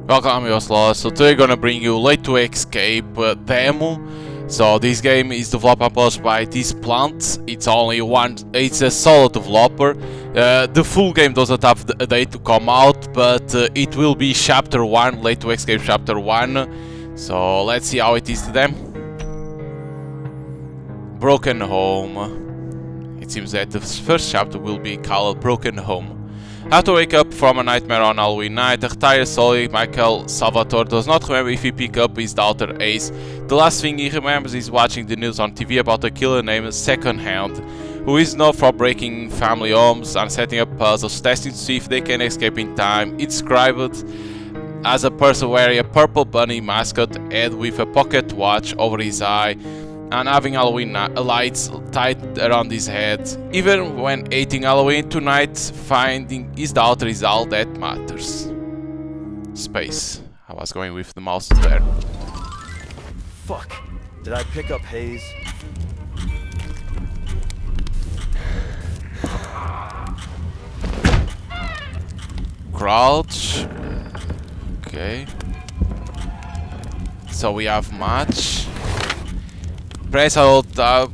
Welcome, I'm Yosla. So today I'm gonna bring you Late to Escape demo. So this game is developed and published by This-Plant. It's only one. It's a solo developer. The full game doesn't have a date to come out, but it will be Chapter 1, Late to Escape Chapter 1. So let's see how it is to them. Broken Home. It seems that the first chapter will be called Broken Home. After wake up from a nightmare on Halloween night, a retired soldier, Michael Salvatore, does not remember if he picked up his daughter Ace. The last thing he remembers is watching the news on TV about a killer named Second Hand, who is known for breaking family homes and setting up puzzles, testing to see if they can escape in time. It's described as a person wearing a purple bunny mascot head with a pocket watch over his eye and having Halloween lights tied around his head. Even when eating Halloween tonight, finding his daughter is all that matters. Space. I was going with the mouse there. Fuck. Did I pick up Hayes? Crouch. Okay. So we have match. Press hold tab.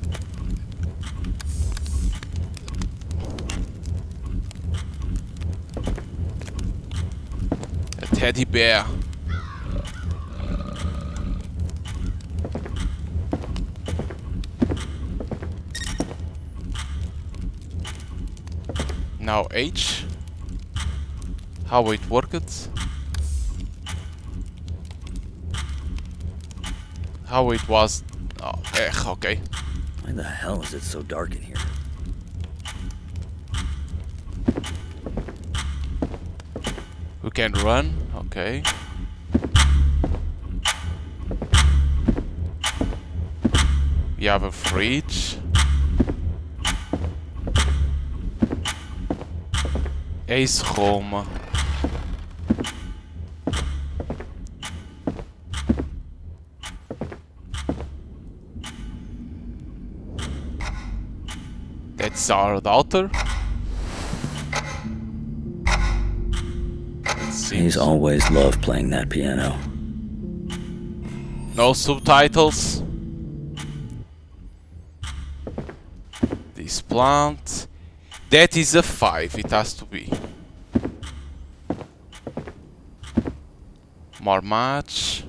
A teddy bear. Now H. How it worked? How it was. Oh, okay. Why the hell is it so dark in here? We can run, okay. We have a fridge. Ace home. That's our daughter. He's always loved playing that piano. No subtitles. This plant. That is a 5, it has to be. More match.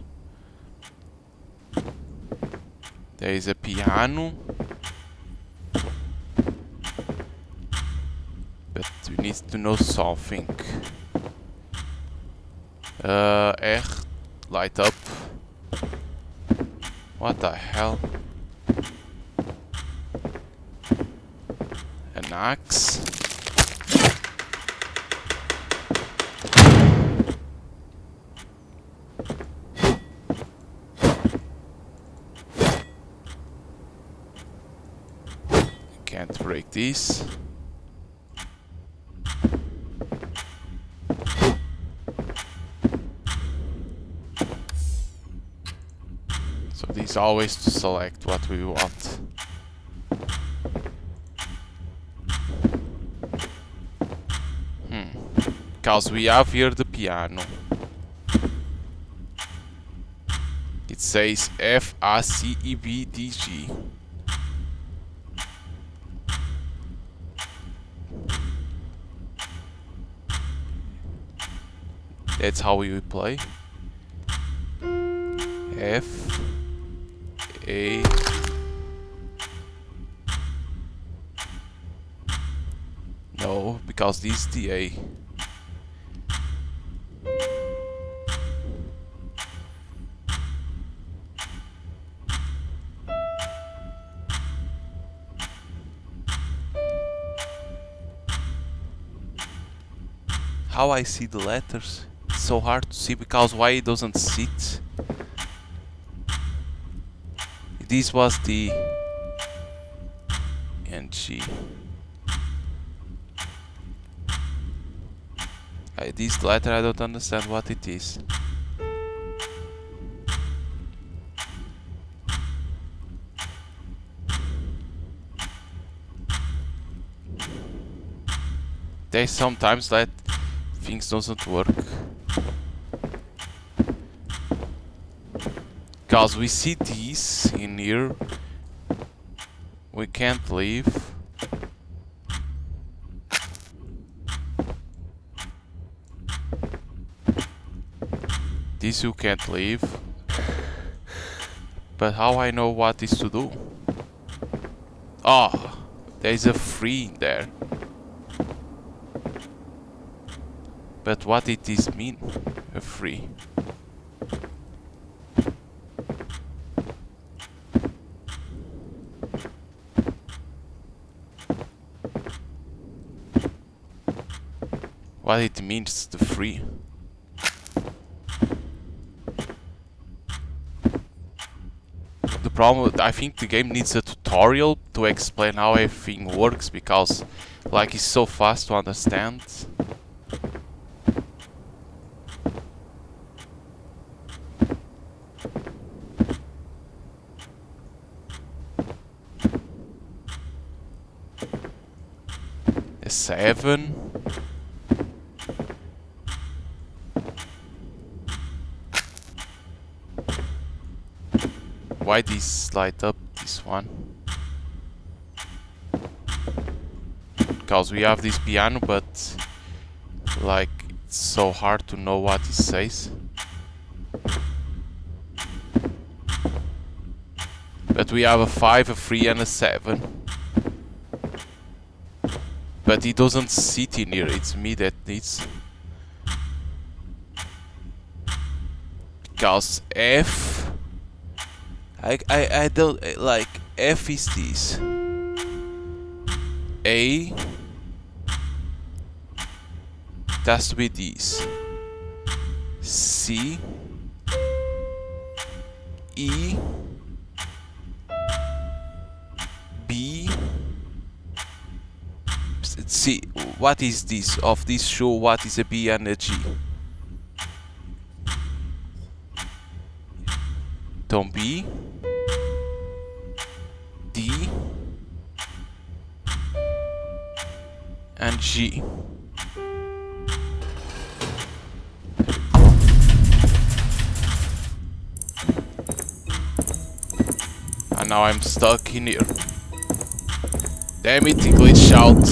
There is a piano. But we need to know something. R, light up. What the hell? An axe. Can't break this. So these always to select what we want. Because we have here the piano. It says FACEBDG. That's how we play. F A. No, because this is the A. How I see the letters? It's so hard to see because why it doesn't sit. This was the NG. This letter I don't understand what it is. There's sometimes that things doesn't work. Because we see these in here. We can't leave. This you can't leave. But how I know what is to do? Oh, there's a free in there. But what did this mean? A free. What it means, the free. The problem, I think the game needs a tutorial to explain how everything works, because like it's so fast to understand. A 7. Why this light up, this one? Because we have this piano, but like it's so hard to know what it says. But we have a 5, a 3 and a 7. But it doesn't sit in here, it's me that needs. Because F, I don't like F is this. A, it has to be this. C, E, B. See, what is this? Of this show, what is a B and a G? Don't B, D, and G. And now I'm stuck in here. Damn it, it glitched out.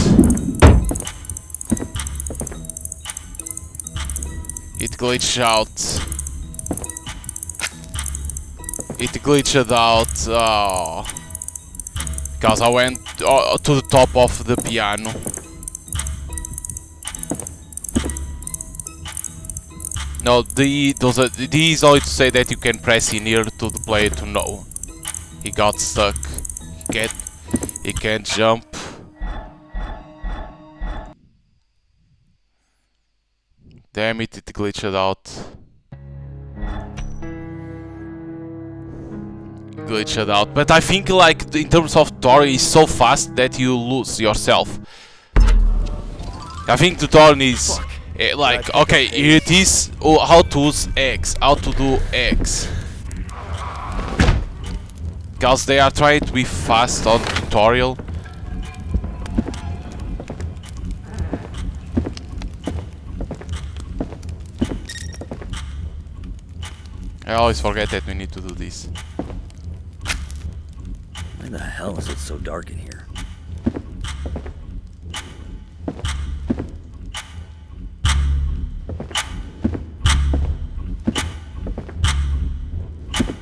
It glitched out. It glitched out. Oh. Because I went to the top of the piano. No, D is only to say that you can press in here to the player to know. He got stuck. He can't jump. Damn it, it glitched out. Glitched out. But I think like in terms of tutorial is so fast that you lose yourself. I think tutorial is like, okay, here it is, how to use X, how to do X. Because they are trying to be fast on tutorial. I always forget that we need to do this. Why the hell is it so dark in here?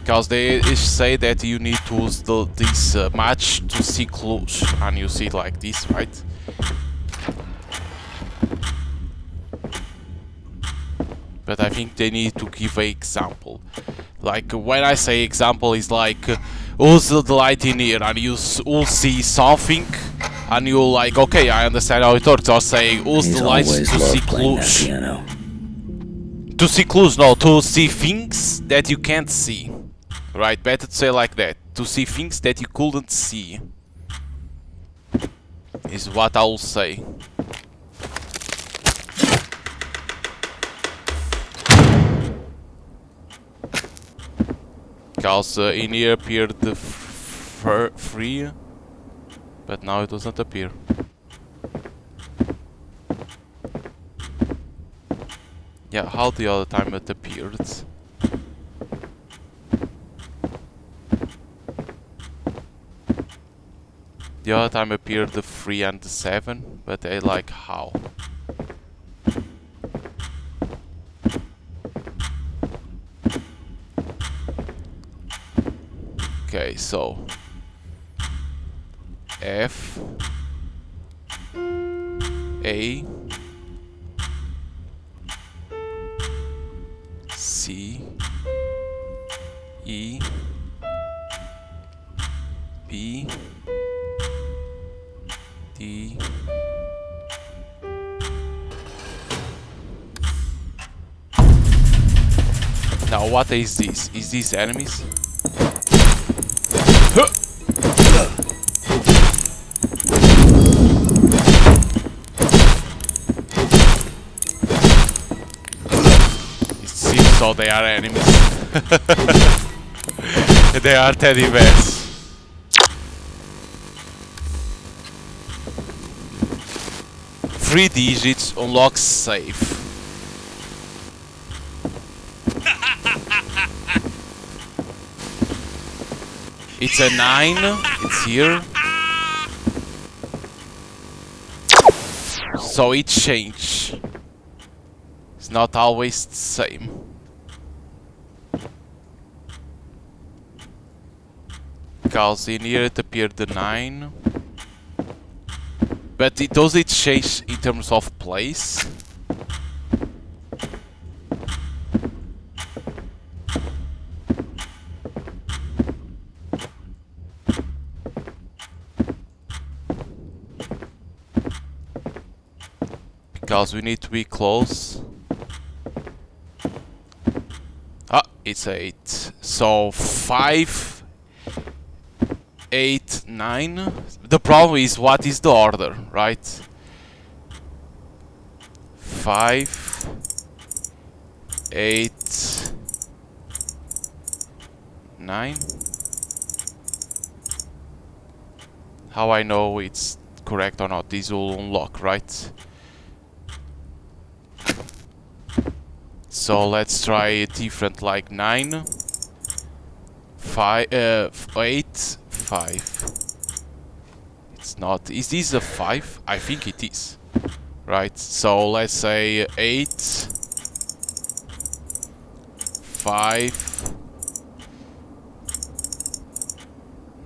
Because they say that you need to use this match to see clues, and you see it like this, right? But I think they need to give an example. Like when I say example, is like use the light in here, and you will see something, and you like, okay, I understand how it works. Or say use the lights to see clues. To see clues, no, to see things that you can't see. Right, better to say like that. To see things that you couldn't see. Is what I will say. Because in here appeared the free, but now it doesn't appear. Yeah, how the other time it appeared. the other time appeared the 3 and the 7, but I like how. Okay, so F A C E B D Now what is this? Is these enemies? It seems so they are enemies. They are teddy bears. Three digits unlocks safe. It's a 9, it's here. So it changed. It's not always the same. Because in here it appeared the 9. But does it change in terms of place? Because we need to be close. Ah, it's 8. So 5, 8, 9. The problem is what is the order, right? 5, 8, 9. How I know it's correct or not? These will unlock, right? So let's try a different, like 9, 5, 8, 5. It's not. Is this a 5? I think it is. Right. So let's say 8, 5.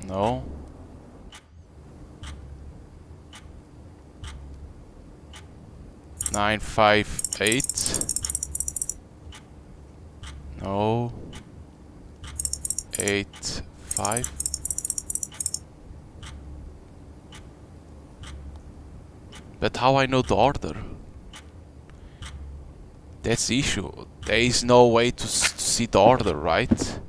No. Nine, 5, 8. No. 8, 5. But how I know the order? That's the issue. There is no way to see the order, right?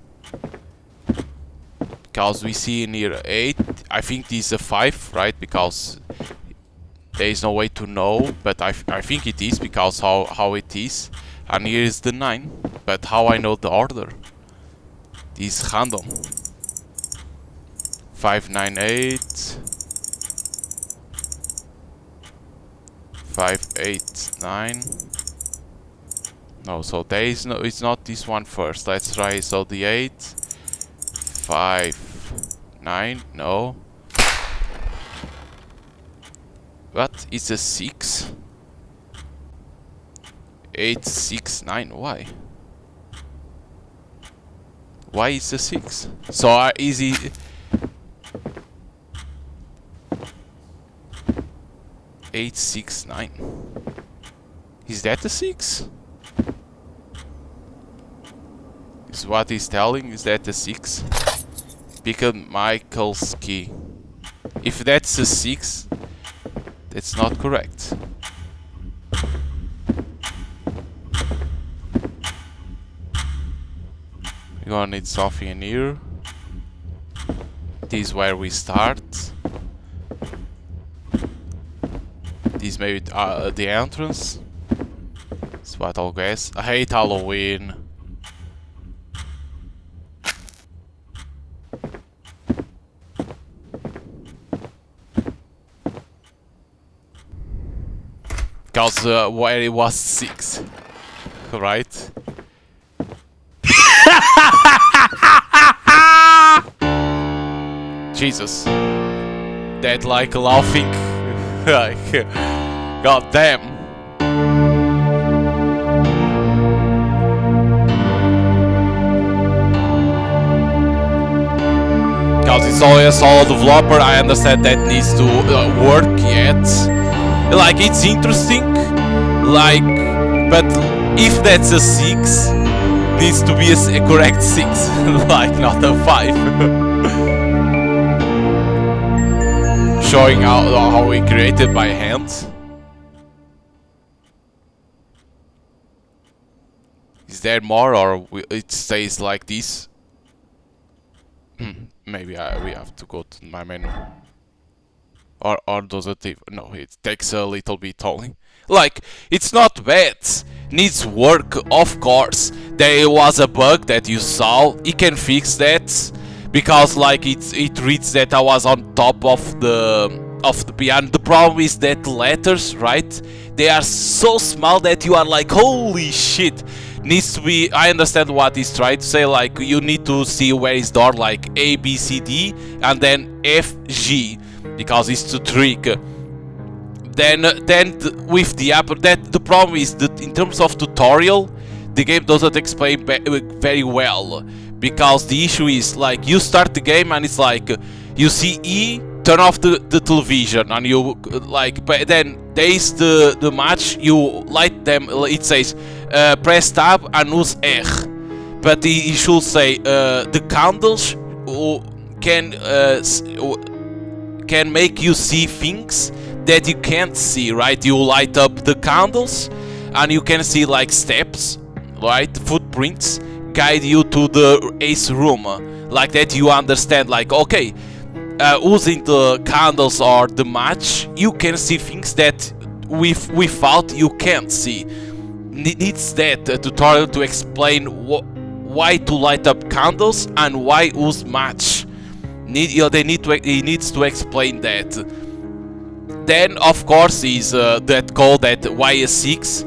Because we see in here 8. I think this is a 5, right? Because there is no way to know, but I think it is because how it is. And here is the 9. But how I know the order? This is random. 5, 9, 8. 5, 8, 9. No, so there is no. It's not this one first. Let's try. So the 8, 5, 9. No. What? It's a 6. 8, 6, 9. Why? Why is a 6? So easy. Eight, 6, 9. Is that a 6? Is what he's telling? Is that a 6? Pick a Michael's key. If that's a 6, that's not correct. We're gonna need something in here. This is where we start. This may be the entrance. That's what I'll guess. I hate Halloween. Because where it was 6. Right? Jesus. that like laughing, like, god damn. Because it's only a solo developer, I understand that needs to work yet. Like, it's interesting, like, but if that's a 6, needs to be a correct 6, like not a 5. Showing how we created by hand. Is there more, or it stays like this? Maybe we have to go to my menu. Or does it even? No, it takes a little bit only. Like, it's not bad. Needs work, of course. There was a bug that you saw. You can fix that. Because like it reads that I was on top of the piano. The problem is that letters, right? They are so small that you are like, holy shit. Needs to be, I understand what he's trying to say, like you need to see where is door, like A, B, C, D, and then F, G, because it's to trick. Then with the app, the problem is that in terms of tutorial, the game doesn't explain very well, because the issue is like you start the game and it's like you see E, turn off the television, and you like, but then there is the match, you light them, it says press tab and use R, but he should say the candles can make you see things that you can't see, right? You light up the candles and you can see like steps, right? Footprints guide you to the ace room, like that. You understand, like, okay, using the candles or the match, you can see things that without you can't see. Needs that tutorial to explain why to light up candles and why use match. He needs to explain that. Then of course is that call that why a 6.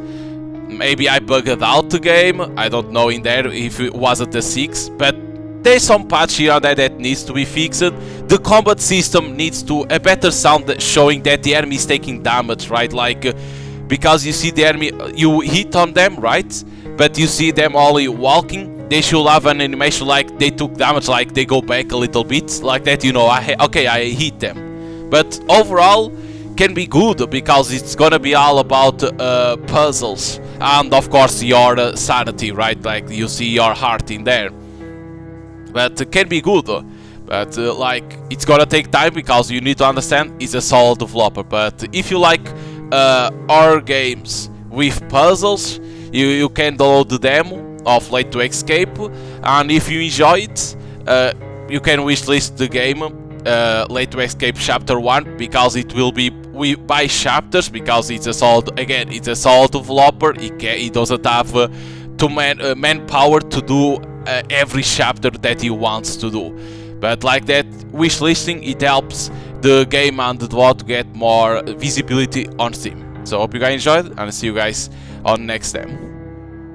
Maybe I bugged out the game. I don't know in there if it wasn't a 6, but there's some patch here and there that needs to be fixed. The combat system needs to a better sound showing that the enemy is taking damage, right? Like because you see the enemy, you hit on them, right? But you see them only walking. They should have an animation like they took damage, like they go back a little bit, like that. You know, okay, I hit them. But overall, can be good because it's gonna be all about puzzles and of course your sanity, right? Like you see your heart in there. But it can be good. But like it's gonna take time because you need to understand it's a solo developer. But if you like horror games with puzzles, you can download the demo of Late to Escape, and if you enjoy it, you can wishlist the game Late to Escape Chapter 1, because it will be by chapters, because it's a solo, again, it's a solo developer. He doesn't have manpower to do every chapter that he wants to do. But like that wishlisting, it helps the game and the developer to get more visibility on Steam. So hope you guys enjoyed, and see you guys on next time.